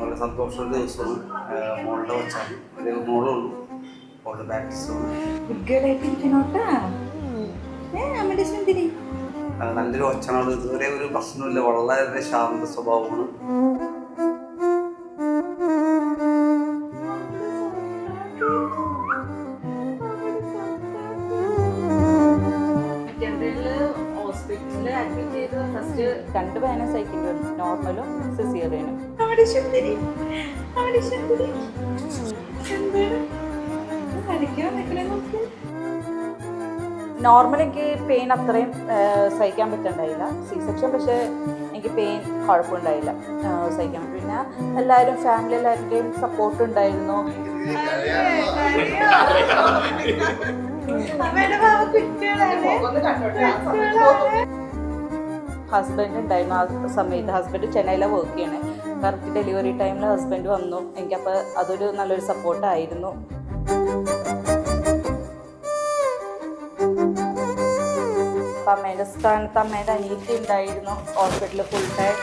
വളരെ സന്തോഷമുള്ള ദിവസമാണ്. മോളുടെ വെച്ചാൽ ഒരു മോളുള്ളൂ. അവളുടെ ബാപ്റ്റിസമാണ്. നല്ലൊരു ഒച്ചനോട് ഇതുവരെ ഒരു പ്രശ്നമില്ല. വളരെ ശാന്ത സ്വഭാവമാണ്. രണ്ട് പേന സൈക്കിളിൽ നോർമലും സിസേറിയനും. നോർമൽ എനിക്ക് പെയിൻ അത്രയും സഹിക്കാൻ പറ്റണ്ടായില്ല. സി സെക്ഷൻ പക്ഷേ എനിക്ക് പെയിൻ കുഴപ്പമുണ്ടായില്ല, സഹിക്കാൻ. പിന്നെ എല്ലാവരും ഫാമിലി എല്ലാവരുടെയും സപ്പോർട്ട് ഉണ്ടായിരുന്നു. ഹസ്ബൻഡ് ഉണ്ടായിരുന്നു ആ സമയത്ത്. ഹസ്ബൻഡ് ചെന്നൈയിലാണ് വർക്ക് ചെയ്യണേ. കറക്റ്റ് ഡെലിവറി ടൈമിൽ ഹസ്ബൻഡ് വന്നു. എനിക്കപ്പോൾ അതൊരു നല്ലൊരു സപ്പോർട്ടായിരുന്നു. അമ്മേൻ്റെ സ്ഥാനത്ത് അമ്മേൻ്റെ അനിയത്തി ഉണ്ടായിരുന്നു ഹോസ്പിറ്റലിൽ ഫുൾ ടൈം.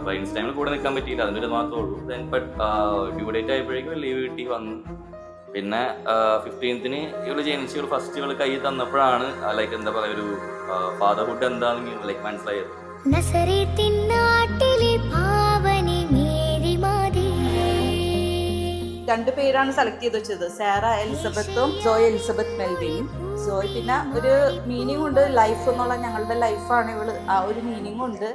പ്രഗ്നൻസി ടൈമിൽ കൂടെ നിൽക്കാൻ പറ്റിയില്ല, അതിൻ്റെ മാത്രമേ ഉള്ളൂ. ദെൻ ബട്ട് ഡ്യൂ ഡേറ്റ് ആയപ്പോഴേക്കും ലീവ് കിട്ടി വന്നു. പിന്നെ 15th ഇവള് ജനിച്ച് ഇവള് ഫസ്റ്റ് ഇവള് കൈ തന്നപ്പോഴാണ് ലൈക്ക് എന്താ പറയുക ഒരു ഫാദർഹുഡ് എന്താണെന്ന് ലൈക്ക് മനസ്സിലായത്. രണ്ട് പേരാണ് സെലക്ട് ചെയ്ത് വെച്ചത്, സാറ എലിസബത്തും സോയ് എലിസബത്ത് മെൽവിനും. സോയ് പിന്നെ ഒരു മീനിങ് ഉണ്ട്, ലൈഫ് എന്നുള്ള ഞങ്ങളുടെ ലൈഫാണ് ഇവള്, ആ ഒരു മീനിങ് ഉണ്ട്.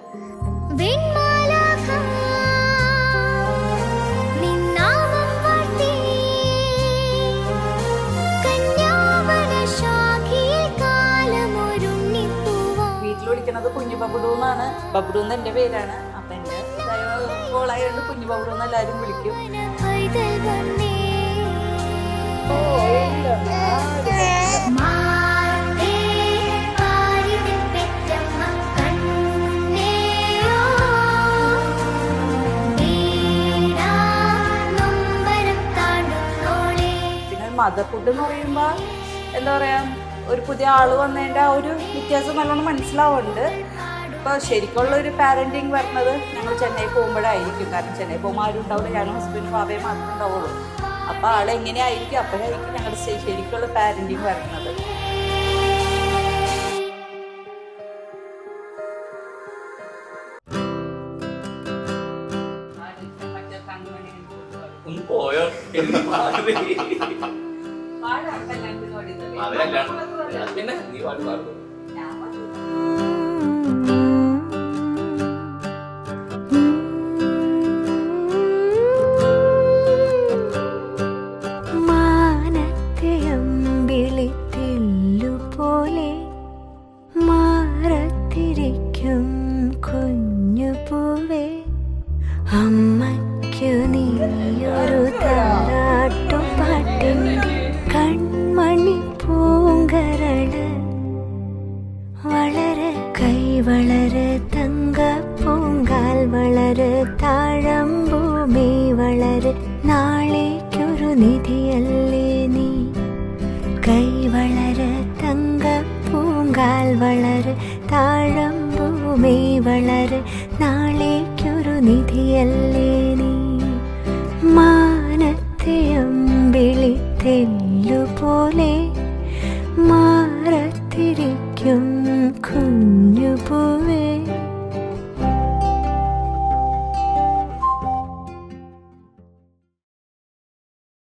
വീട്ടിൽ വിളിക്കുന്നത് കുഞ്ഞു ബബുഡു എന്നാണ്. ബബുഡു എന്ന് എൻ്റെ പേരാണ്. അപ്പം എൻ്റെ കോളായതുകൊണ്ട് കുഞ്ഞു ബബുഡു എന്ന് എല്ലാവരും വിളിക്കും. പിന്നെ മദർഹുഡ് എന്ന് പറയുമ്പോൾ എന്താ പറയുക, ഒരു പുതിയ ആൾ വന്നതിൻ്റെ ആ ഒരു വ്യത്യാസം നല്ലോണം മനസ്സിലാവുന്നുണ്ട്. ഇപ്പോൾ ശരിക്കുള്ള ഒരു പാരൻറ്റിങ് വരുന്നത് ഞങ്ങൾ ചെന്നൈ പോകുമ്പോഴായിരിക്കും. കാരണം ചെന്നൈ പോകുമ്പോൾ ആരും ഉണ്ടാവില്ല, ഞാനും ഹസ്ബൻഡും പാവയും മാത്രമേ ഉണ്ടാവുള്ളൂ. അപ്പോൾ ആളെങ്ങനെയായിരിക്കും അപ്പോഴായിരിക്കും ഞങ്ങളുടെ ശരിക്കുള്ള പാരൻറ്റിങ് വരുന്നത്. പിന്നെ നീ പാട്ട് പാടും. അമ്മയ്ക്കു നീയൊരു താരാട്ടുപാട്ടിൻ്റെ കൺമണി പൂങ്കരള് വളര് കൈ വളര് തങ്ക പൂങ്കാൽ വളര് താഴമ്പൂമി വളര് നാളേക്കൊരു നിധിയല്ലേ നീ. കൈ വളര് തങ്ക പൂങ്കാൽ വളര് താഴമ്പൂമി വളര് നാളേക്കൊരു നിധിയല്ലേ